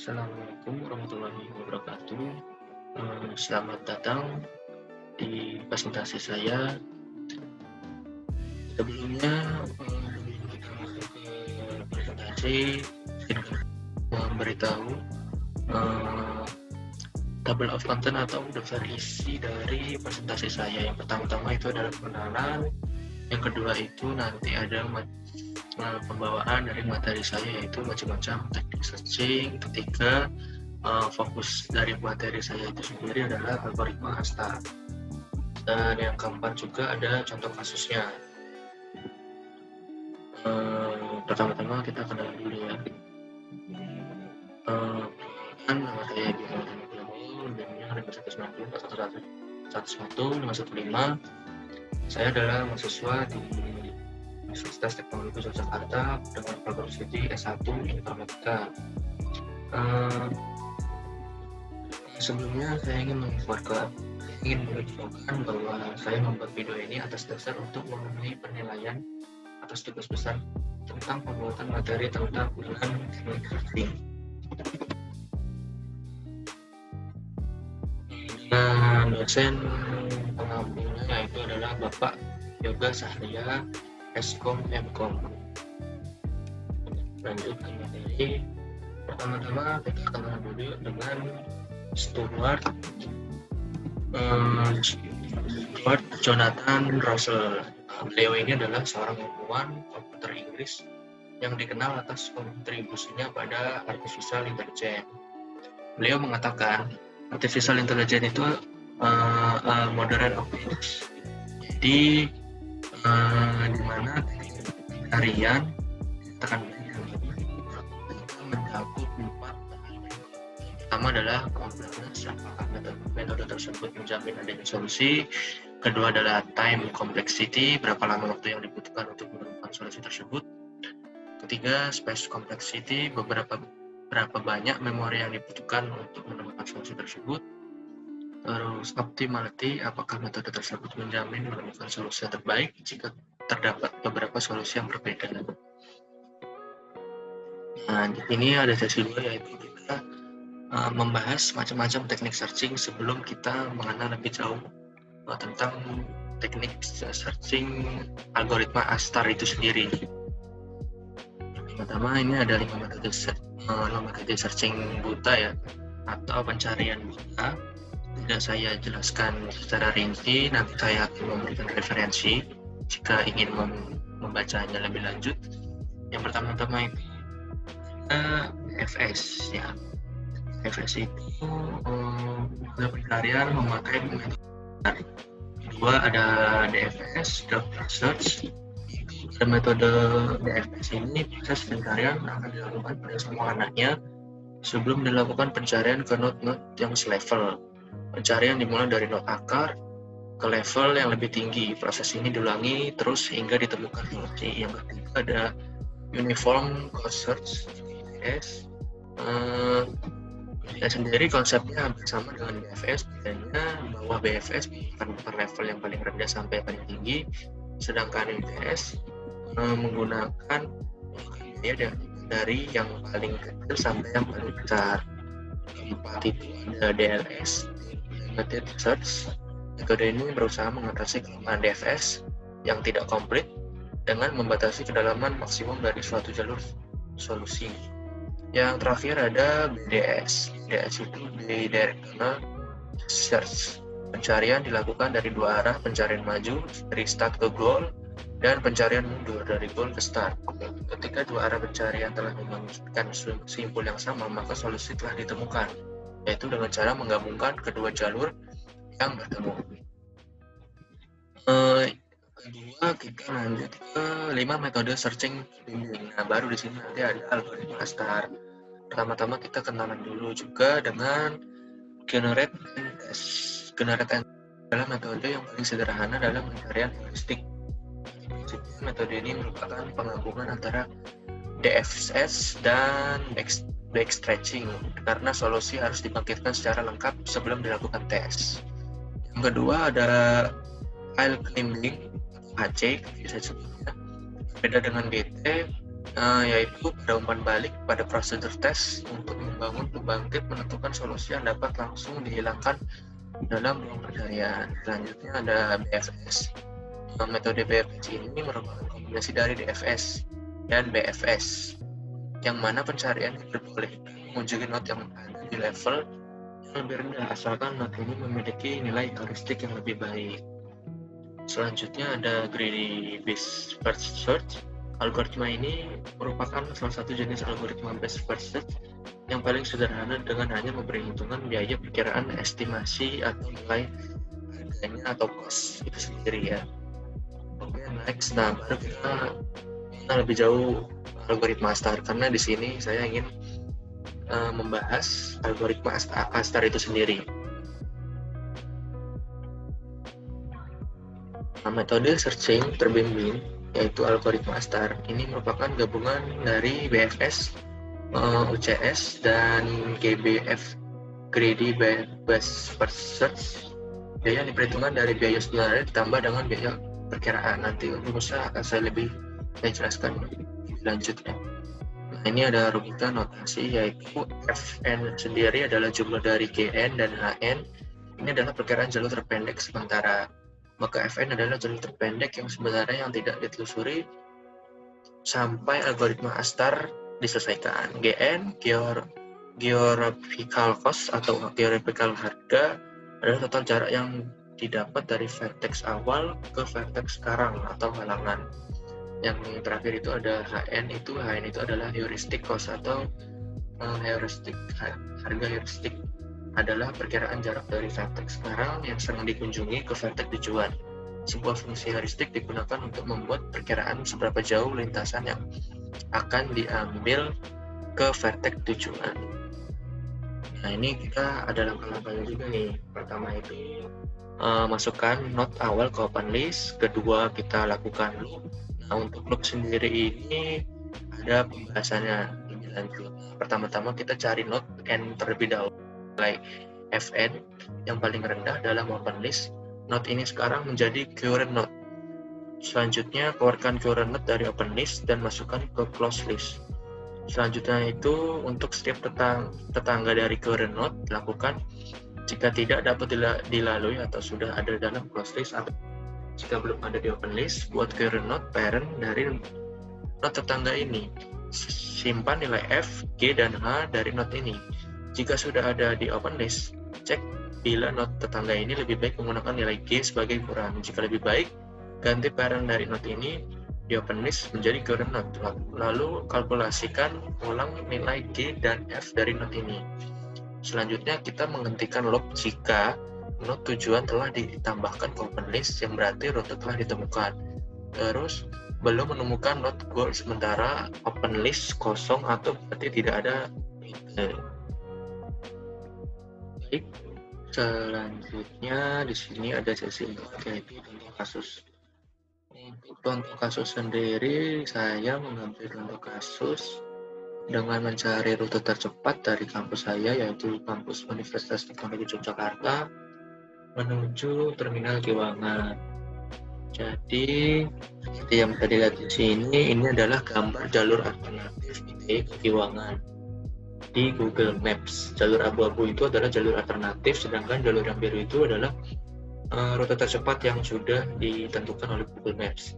Assalamualaikum warahmatullahi wabarakatuh. Selamat datang di presentasi saya. Sebelumnya, kita masuk ke presentasi, memberitahu eh, table of content atau daftar isi dari presentasi saya. Yang pertama-tama itu adalah pengenalan. Yang kedua itu nanti ada pembawaan dari materi saya, yaitu macam-macam teknik searching. Ketiga, fokus dari materi saya itu sendiri adalah algoritma ASTAR. Dan yang keempat juga ada contoh kasusnya. Pertama-tama kita kenalan dulu ya. Nama saya Bima Tanuglomo, NIM-nya 5194115. Saya adalah mahasiswa di Universitas Teknologi Yogyakarta dengan program studi S1 Informatika. Sebelumnya saya ingin menginfokan bahwa saya membuat video ini atas dasar untuk memenuhi penilaian atas tugas besar tentang pembuatan materi tentang penggunaan teknik searching. Nah, dosen pengampunya yaitu adalah Bapak Yoga Sahria, Eskom Mkom. Lanjut ke materi. Pertama-tama kita kenal dulu dengan Stuart Jonathan Russell. Beliau ini adalah seorang ilmuwan komputer Inggris yang dikenal atas kontribusinya pada artificial intelligence. Beliau mengatakan artificial intelligence itu modern approach. Jadi di mana harian tekan mencakup 4 hal. Pertama adalah completeness, apakah metode tersebut menjamin adanya solusi. Kedua adalah time complexity, berapa lama waktu yang dibutuhkan untuk menemukan solusi tersebut. Ketiga, space complexity, berapa banyak memori yang dibutuhkan untuk menemukan solusi tersebut. Terus optimality, apakah metode tersebut menjamin menemukan solusi yang terbaik jika terdapat beberapa solusi yang berbeda. Nah, di sini ada sesi 2, yaitu kita membahas macam-macam teknik searching sebelum kita mengenal lebih jauh tentang teknik searching algoritma ASTAR itu sendiri. Pertama, ini ada 5 metode searching buta ya, atau pencarian buta. Tidak saya jelaskan secara rinci, nanti saya akan memberikan referensi jika ingin membacanya lebih lanjut. Yang pertama-tama itu FS ya. FS itu pencarian memakai metode. Kedua ada DFS, Doctor Search. Pada metode DFS ini proses pencarian akan dilakukan pada semua anaknya sebelum dilakukan pencarian ke node-node yang selevel. Pencarian dimulai dari node akar ke level yang lebih tinggi. Proses ini diulangi terus hingga ditemukan solusi. Yang ketiga ada Uniform Cross Search, UCS. Ya sendiri konsepnya hampir sama dengan BFS, bedanya bahwa BFS bukan level yang paling rendah sampai paling tinggi, sedangkan UCS menggunakan biaya dari yang paling kecil sampai yang paling besar. Keempat itu ada DLS, Limited Search. Metode ini berusaha mengatasi kelemahan DFS yang tidak komplit dengan membatasi kedalaman maksimum dari suatu jalur solusi. Yang terakhir ada BDS. BDS itu Bidirectional Search. Pencarian dilakukan dari dua arah, pencarian maju dari start ke goal dan pencarian mundur dari goal ke start. Ketika dua arah pencarian telah menghasilkan simpul yang sama, maka solusi telah ditemukan, yaitu dengan cara menggabungkan kedua jalur yang bertemu. Kedua, kita lanjut ke 5 metode searching bimbing. Nah, baru di sini nanti ada algoritma ASTAR. Pertama-tama kita kenalan dulu juga dengan Generate and Test. Generate and Test adalah metode yang paling sederhana dalam pencarian heuristik. Metode ini merupakan penggabungan antara DFS dan backstretching karena solusi harus dibangkitkan secara lengkap sebelum dilakukan tes. Yang kedua ada file climbing, HC bisa disebutnya. Beda dengan GT, yaitu pada umpan balik pada prosedur tes untuk membangun pembangkit menentukan solusi yang dapat langsung dihilangkan dalam ruang pencarian. Selanjutnya ada BFS. Metode BFS ini merupakan kombinasi dari DFS dan BFS, yang mana pencarian diperbolehkan mengunjungi not yang ada di level yang lebih rendah asalkan not ini memiliki nilai heuristik yang lebih baik. Selanjutnya ada Greedy Based First Search. Algoritma ini merupakan salah satu jenis algoritma based first search yang paling sederhana dengan hanya memberi hitungan biaya perkiraan estimasi atau nilai harganya atau cost itu sendiri ya. Oke, next. Nah, baru kita lebih jauh algoritma ASTAR, karena di sini saya ingin membahas algoritma ASTAR itu sendiri. Nah, metode searching terbimbing yaitu algoritma ASTAR ini merupakan gabungan dari BFS, UCS, dan GBF, Greedy Based First Search. Biaya diperhitungkan dari biaya sebenarnya ditambah dengan biaya perkiraan. Nanti rumusnya akan saya jelaskan selanjutnya. Nah, ini ada rujukan notasi yaitu Fn sendiri adalah jumlah dari Gn dan Hn. Ini adalah perkiraan jalur terpendek sementara. Maka Fn adalah jalur terpendek yang sebenarnya yang tidak ditelusuri sampai algoritma ASTAR diselesaikan. Gn, geographical cost atau geographical harga, adalah total jarak yang didapat dari vertex awal ke vertex sekarang atau halangan. Yang terakhir itu ada HN itu adalah heuristic cost atau heuristic harga heuristik adalah perkiraan jarak dari vertex sekarang yang sedang dikunjungi ke vertex tujuan. Sebuah fungsi heuristik digunakan untuk membuat perkiraan seberapa jauh lintasan yang akan diambil ke vertex tujuan. Nah, ini kita ada langkah-langkahnya juga nih. Pertama itu masukkan not awal ke open list. Kedua, kita lakukan loop. Nah, untuk loop sendiri ini ada pembahasannya lebih lanjut. Pertama-tama kita cari not n terlebih dahulu, nilai Fn yang paling rendah dalam open list. Not ini sekarang menjadi current node. Selanjutnya, keluarkan current node dari open list dan masukkan ke close list. Selanjutnya itu untuk setiap tetangga dari current node lakukan jika tidak dapat dilalui atau sudah ada dalam close list, atau jika belum ada di open list, buat current node parent dari node tetangga ini. Simpan nilai F, G, dan H dari node ini. Jika sudah ada di open list, cek bila node tetangga ini lebih baik menggunakan nilai G sebagai ukuran. Jika lebih baik, ganti parent dari node ini di open list menjadi current node. Lalu kalkulasikan ulang nilai G dan F dari node ini. Selanjutnya kita menghentikan loop jika node tujuan telah ditambahkan ke open list, yang berarti rute telah ditemukan. Terus belum menemukan node goal sementara open list kosong atau berarti tidak ada rute. Baik, selanjutnya di sini ada sesi yaitu contoh kasus. Untuk contoh kasus sendiri, saya mengambil contoh kasus dengan mencari rute tercepat dari kampus saya, yaitu kampus Universitas Teknologi Yogyakarta menuju Terminal Giwangan. Jadi, seperti yang tadi lihat di sini, ini adalah gambar jalur alternatif ITE ke Giwangan di Google Maps. Jalur abu-abu itu adalah jalur alternatif, sedangkan jalur yang biru itu adalah rute tercepat yang sudah ditentukan oleh Google Maps.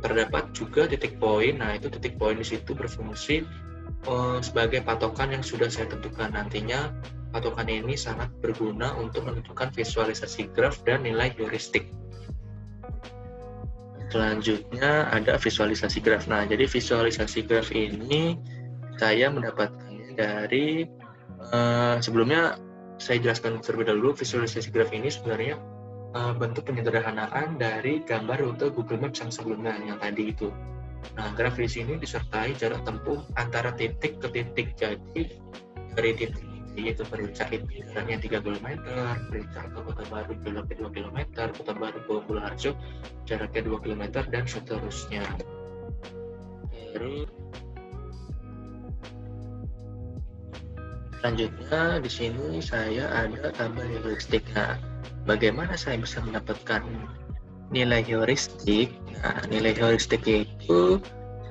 Terdapat juga titik poin. Nah, itu titik poin di situ berfungsi sebagai patokan yang sudah saya tentukan. Nantinya patokan ini sangat berguna untuk menentukan visualisasi graf dan nilai heuristik. Selanjutnya ada visualisasi graf. Nah, jadi visualisasi graf ini saya mendapatkannya dari sebelumnya saya jelaskan terlebih dahulu. Visualisasi graf ini sebenarnya bentuk penyederhanaan dari gambar rute Google Maps yang sebelumnya, yang tadi itu. Nah, graf di sini disertai jarak tempuh antara titik ke titik. Jadi dari titik yaitu Perincak itu jaraknya 3 km, Perincak ke Kota Baru jaraknya 2 km, Kota Baru ke Pulau Harjo jaraknya 2 km, dan seterusnya. Terus selanjutnya di sini saya ada tambah heuristik. Nah, bagaimana saya bisa mendapatkan nilai heuristik? Nah, nilai heuristik itu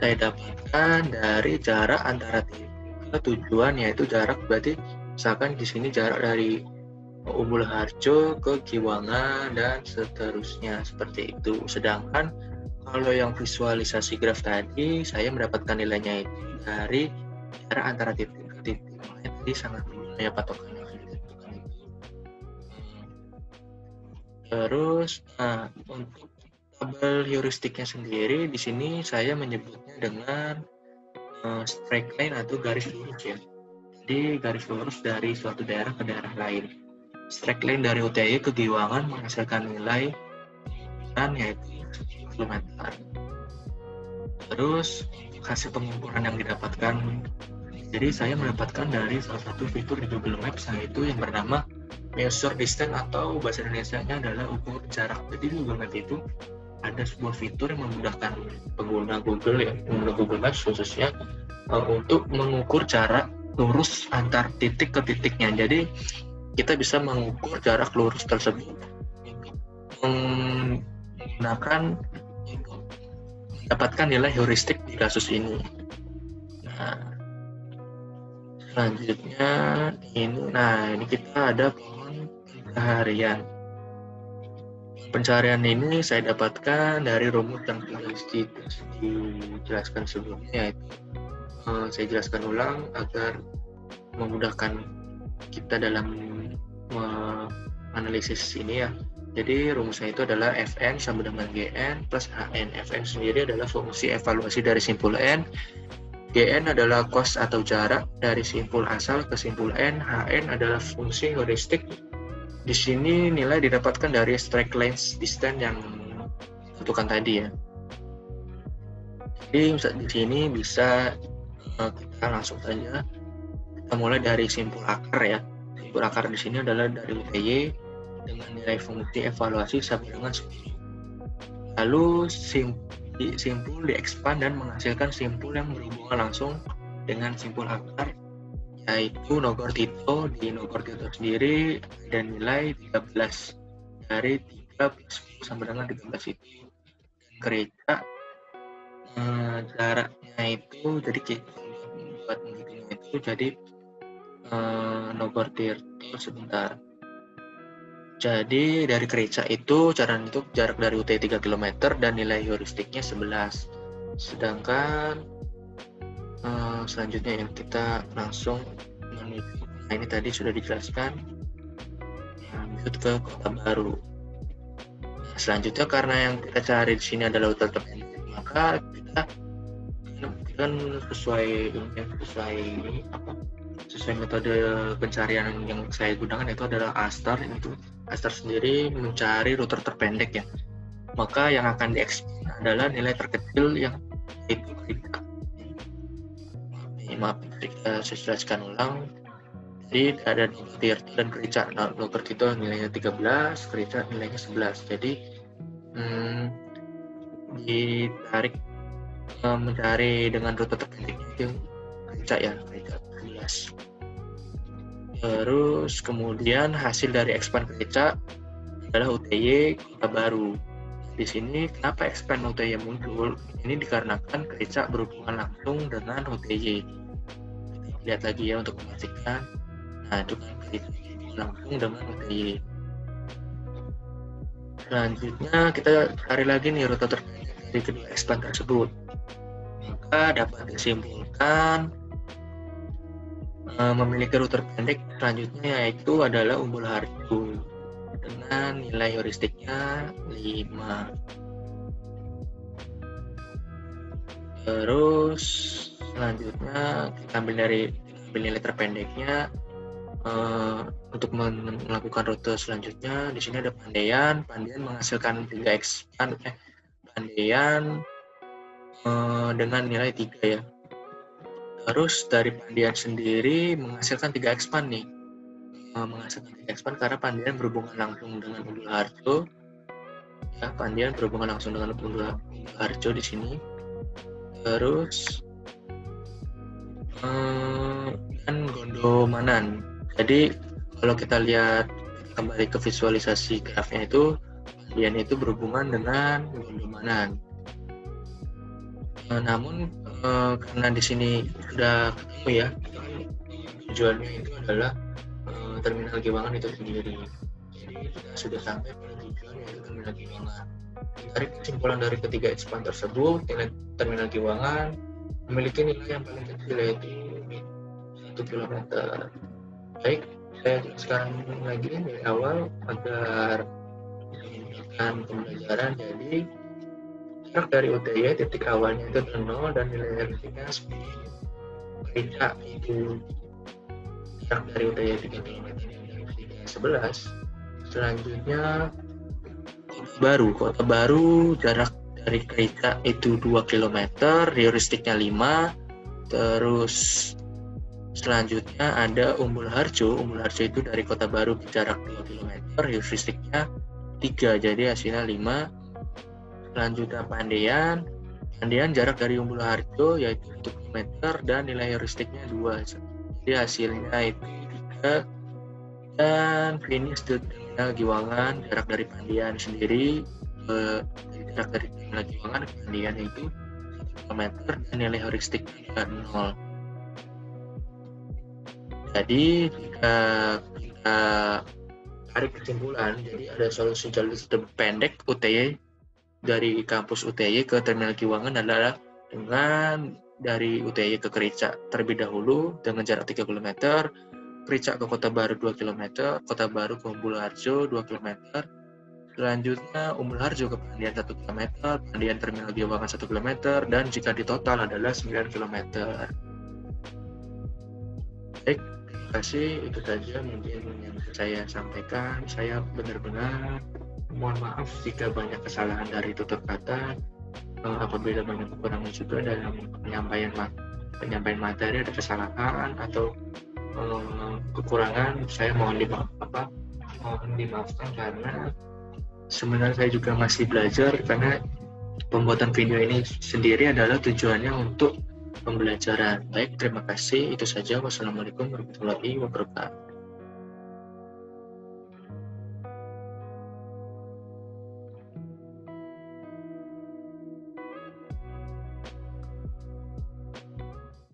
saya dapatkan dari jarak antara titik ke tujuan, yaitu jarak berarti misalkan di sini jarak dari Umbul Harjo ke Giwangan dan seterusnya seperti itu. Sedangkan kalau yang visualisasi graf tadi, saya mendapatkan nilainya itu dari jarak antara titik ke titik. Makanya tadi sangat mudah ya patokannya. Terus, untuk tabel heuristiknya sendiri di sini saya menyebutnya dengan straight line atau garis lurus ya. Jadi garis lurus dari suatu daerah ke daerah lain. Straight line dari UTY ke Giwangan menghasilkan nilai yaitu 10 km. Terus hasil pengukuran yang didapatkan, jadi saya mendapatkan dari salah satu fitur di Google Maps, yaitu yang bernama measure distance atau bahasa Indonesianya adalah ukur jarak. Jadi di Google Maps itu ada sebuah fitur yang memudahkan pengguna Google ya, pengguna Google Maps khususnya untuk mengukur jarak lurus antar titik ke titiknya. Jadi kita bisa mengukur jarak lurus tersebut menggunakan mendapatkan nilai heuristik di kasus ini. Nah, selanjutnya ini kita ada pohon pencaharian. Pencaharian ini saya dapatkan dari rumus yang telah dijelaskan sebelumnya, yaitu saya jelaskan ulang agar memudahkan kita dalam menganalisis ini ya. Jadi rumusnya itu adalah Fn sama dengan Gn plus Hn. Fn sendiri adalah fungsi evaluasi dari simpul N. Gn adalah kos atau jarak dari simpul asal ke simpul N. Hn adalah fungsi heuristik. Di sini nilai didapatkan dari straight line distance yang ditentukan tadi ya. Jadi di sini bisa kita langsung saja kita mulai dari simpul akar ya. Simpul akar di sini adalah dari UTY dengan nilai fungsi evaluasi sama dengan 10. Lalu simpul diekspand dan menghasilkan simpul yang berhubungan langsung dengan simpul akar, yaitu Nogor Tito. Di Nogor Tito sendiri ada nilai 13, dari 3 plus 10 sama dengan 13 itu. Gereja jaraknya itu, jadi kita buat menghitungnya itu, jadi Nogor Tirto sebentar. Jadi dari gereja itu jarak dari UT 3 km dan nilai heuristiknya 11. Sedangkan selanjutnya yang kita langsung menuju, ini tadi sudah dijelaskan, lanjut ke Kota Baru. Selanjutnya karena yang kita cari di sini adalah rute terpendek, maka kita kan sesuai metode pencarian yang saya gunakan, itu adalah Astar. Itu Astar sendiri mencari rute terpendek ya. Maka yang akan diekspand adalah nilai terkecil yang itu kita. Maaf, saya jelaskan ulang. Jadi ada Nogor Tirto dan gereja. Nogor Tirto nilainya 13, gereja nilainya 11. Jadi ditarik mencari dengan rute terpendek itu gereja ya, gereja 11. Terus kemudian hasil dari expand gereja adalah UTY Kota Baru. Di sini kenapa expand UTY muncul? Ini dikarenakan gereja berhubungan langsung dengan UTY. Lihat lagi ya untuk memastikan. Nah, itu kan gereja langsung dengan UTY. Selanjutnya kita cari lagi nih rute terpendek dari kedua expand tersebut. Maka dapat disimpulkan memiliki rute terpendek selanjutnya, yaitu adalah Umbul Harjo dengan nilai heuristiknya 5. Terus selanjutnya kita ambil nilai terpendeknya. Untuk melakukan rute selanjutnya, di sini ada Pandean menghasilkan 3 expand Pandean dengan nilai 3 ya. Terus dari Pandean sendiri menghasilkan 3 expand nih. Menghasilkan 3 expand karena Pandean berhubungan langsung dengan Umbul Harjo. Ya, Pandean berhubungan langsung dengan Umbul Harjo di sini. Terus dan Gondomanan. Jadi kalau kita lihat kembali ke visualisasi grafnya itu, Pandean itu berhubungan dengan Gondomanan. Namun karena di sini sudah ketemu ya, tujuannya itu adalah Terminal Giwangan itu sendiri. Jadi kita sudah sampai pada tujuan yaitu Terminal Giwangan. Dari kesimpulan dari ketiga ekspan tersebut, nilai Terminal Giwangan memiliki nilai yang paling kecil yaitu 1 km. Baik, saya sekarang lagi dari awal agar memudahkan pembelajaran. Jadi jarak dari UTY titik awalnya itu 0 dan nilai heuristiknya 10. Ketika itu jarak dari UTY 3 km dan 11. Selanjutnya Kota Baru jarak dari Krita itu 2 km, heuristiknya 5. Terus selanjutnya ada Umbul Harjo. Umbul Harjo itu dari Kota Baru jarak 2 km, heuristiknya 3, jadi hasilnya 5. Selanjutnya Pandean jarak dari Umbul Harjo yaitu 1 km dan nilai heuristiknya 2, jadi hasilnya itu 3. Dan finish di Terminal Giwangan, jarak dari Pandean sendiri jarak dari Terminal Giwangan ke Pandean itu 1 km dan nilai heuristiknya 0. Jadi jika kita tarik kesimpulan, jadi ada solusi jalur pendek UTY dari kampus UTY ke Terminal Giwangan adalah dengan dari UTY ke Kerica terlebih dahulu dengan jarak 3 km, Kerica ke Kota Baru 2 km, Kota Baru ke Umbul Harjo 2 km, selanjutnya Umbul Harjo ke Pandean 1 km, Pandean Terminal Giwangan 1 km, dan jika ditotal adalah 9 km. Baik, terima kasih. Itu saja mungkin yang saya sampaikan. Saya benar-benar mohon maaf jika banyak kesalahan dari tutur kata, apabila banyak kekurangan juga dalam penyampaian materi, ada kesalahan atau kekurangan, saya mohon dimaafkan karena sebenarnya saya juga masih belajar, karena pembuatan video ini sendiri adalah tujuannya untuk pembelajaran. Baik, terima kasih. Itu saja. Wassalamualaikum warahmatullahi wabarakatuh.